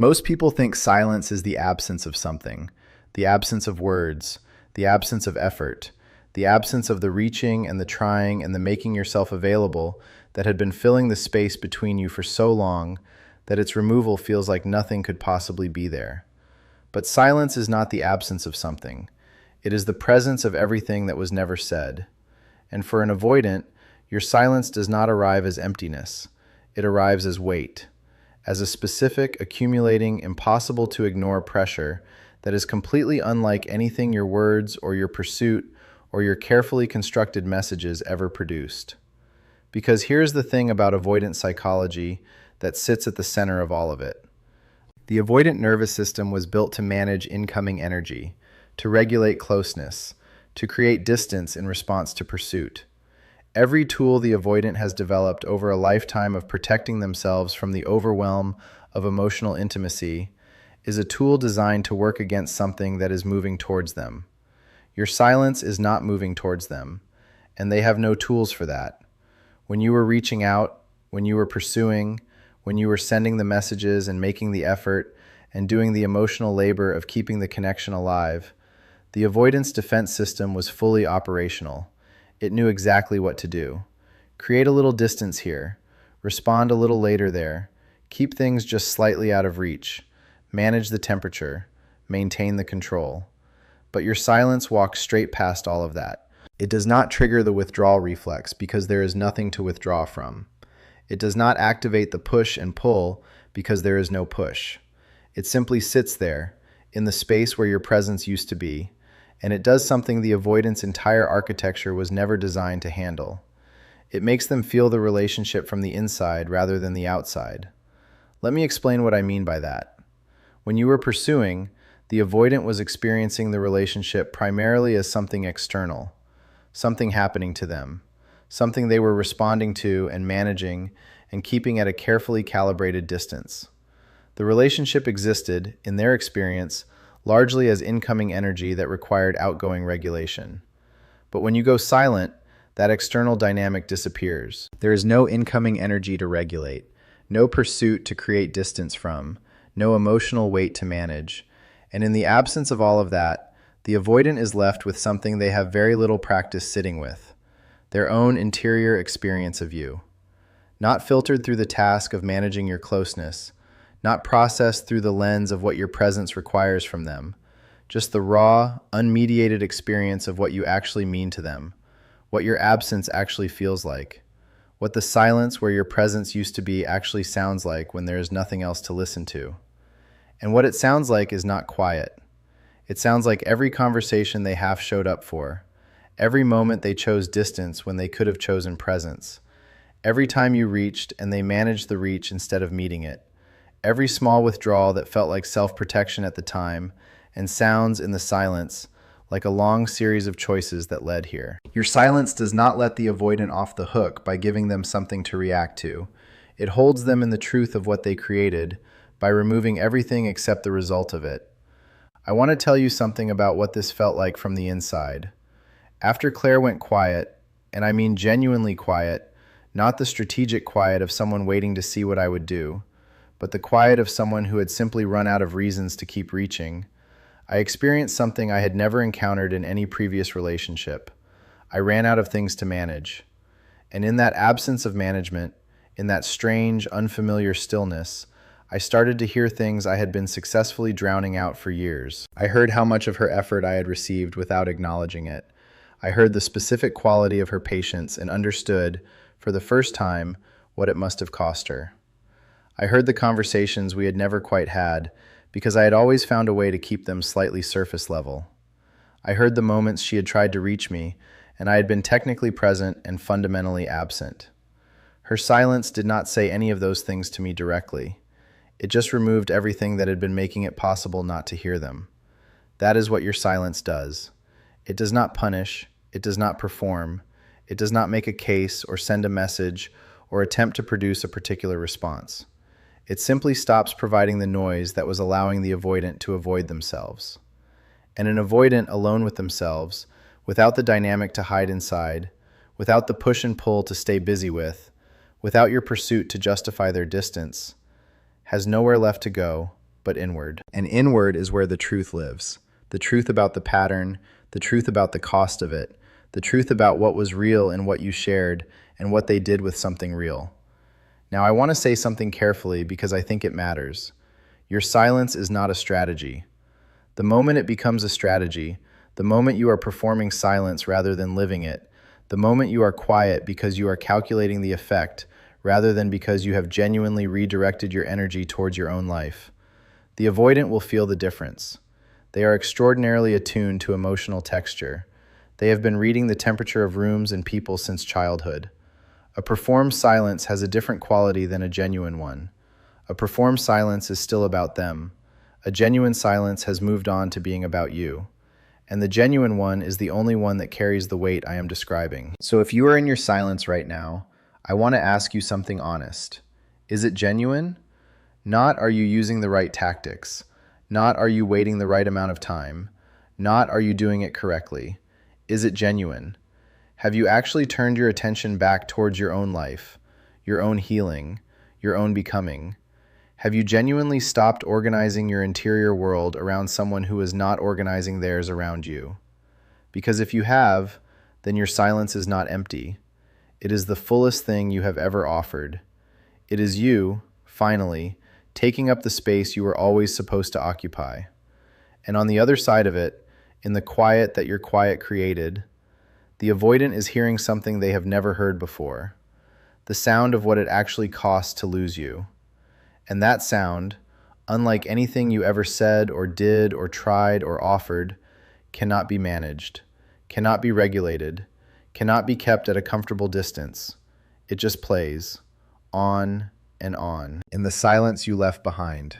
Most people think silence is the absence of something, the absence of words, the absence of effort, the absence of the reaching and the trying and the making yourself available that had been filling the space between you for so long that its removal feels like nothing could possibly be there. But silence is not the absence of something. It is the presence of everything that was never said. And for an avoidant, your silence does not arrive as emptiness. It arrives as weight, as a specific, accumulating, impossible to ignore pressure that is completely unlike anything your words or your pursuit or your carefully constructed messages ever produced. Because here's the thing about avoidant psychology that sits at the center of all of it. The avoidant nervous system was built to manage incoming energy, to regulate closeness, to create distance in response to pursuit. Every tool the avoidant has developed over a lifetime of protecting themselves from the overwhelm of emotional intimacy is a tool designed to work against something that is moving towards them. Your silence is not moving towards them, and they have no tools for that. When you were reaching out, when you were pursuing, when you were sending the messages and making the effort and doing the emotional labor of keeping the connection alive, the avoidance defense system was fully operational. It knew exactly what to do. Create a little distance here. Respond a little later there. Keep things just slightly out of reach. Manage the temperature. Maintain the control. But your silence walks straight past all of that. It does not trigger the withdrawal reflex because there is nothing to withdraw from. It does not activate the push and pull because there is no push. It simply sits there, in the space where your presence used to be, and it does something the avoidance entire architecture was never designed to handle. It makes them feel the relationship from the inside rather than the outside. Let me explain what I mean by that. When you were pursuing, the avoidant was experiencing the relationship primarily as something external, something happening to them, something they were responding to and managing and keeping at a carefully calibrated distance. The relationship existed, in their experience, largely as incoming energy that required outgoing regulation. But when you go silent, that external dynamic disappears. There is no incoming energy to regulate, no pursuit to create distance from, no emotional weight to manage. And in the absence of all of that, the avoidant is left with something they have very little practice sitting with, their own interior experience of you. Not filtered through the task of managing your closeness, not processed through the lens of what your presence requires from them, just the raw, unmediated experience of what you actually mean to them, what your absence actually feels like, what the silence where your presence used to be actually sounds like when there is nothing else to listen to. And what it sounds like is not quiet. It sounds like every conversation they half showed up for, every moment they chose distance when they could have chosen presence, every time you reached and they managed the reach instead of meeting it, every small withdrawal that felt like self-protection at the time and sounds in the silence like a long series of choices that led here. Your silence does not let the avoidant off the hook by giving them something to react to. It holds them in the truth of what they created by removing everything except the result of it. I want to tell you something about what this felt like from the inside. After Claire went quiet, and I mean genuinely quiet, not the strategic quiet of someone waiting to see what I would do, but the quiet of someone who had simply run out of reasons to keep reaching, I experienced something I had never encountered in any previous relationship. I ran out of things to manage. And in that absence of management, in that strange, unfamiliar stillness, I started to hear things I had been successfully drowning out for years. I heard how much of her effort I had received without acknowledging it. I heard the specific quality of her patience and understood, for the first time, what it must have cost her. I heard the conversations we had never quite had because I had always found a way to keep them slightly surface level. I heard the moments she had tried to reach me, and I had been technically present and fundamentally absent. Her silence did not say any of those things to me directly. It just removed everything that had been making it possible not to hear them. That is what your silence does. It does not punish, it does not perform, it does not make a case or send a message or attempt to produce a particular response. It simply stops providing the noise that was allowing the avoidant to avoid themselves. And an avoidant alone with themselves, without the dynamic to hide inside, without the push and pull to stay busy with, without your pursuit to justify their distance, has nowhere left to go, but inward. And inward is where the truth lives. The truth about the pattern, the truth about the cost of it, the truth about what was real in what you shared and what they did with something real. Now, I want to say something carefully because I think it matters. Your silence is not a strategy. The moment it becomes a strategy, the moment you are performing silence rather than living it, the moment you are quiet because you are calculating the effect rather than because you have genuinely redirected your energy towards your own life, the avoidant will feel the difference. They are extraordinarily attuned to emotional texture. They have been reading the temperature of rooms and people since childhood. A performed silence has a different quality than a genuine one. A performed silence is still about them. A genuine silence has moved on to being about you. And the genuine one is the only one that carries the weight I am describing. So if you are in your silence right now, I want to ask you something honest. Is it genuine? Not are you using the right tactics. Not are you waiting the right amount of time. Not are you doing it correctly. Is it genuine? Have you actually turned your attention back towards your own life, your own healing, your own becoming? Have you genuinely stopped organizing your interior world around someone who is not organizing theirs around you? Because if you have, then your silence is not empty. It is the fullest thing you have ever offered. It is you, finally, taking up the space you were always supposed to occupy. And on the other side of it, in the quiet that your quiet created, the avoidant is hearing something they have never heard before, the sound of what it actually costs to lose you. And that sound, unlike anything you ever said or did or tried or offered, cannot be managed, cannot be regulated, cannot be kept at a comfortable distance. It just plays, on and on, in the silence you left behind.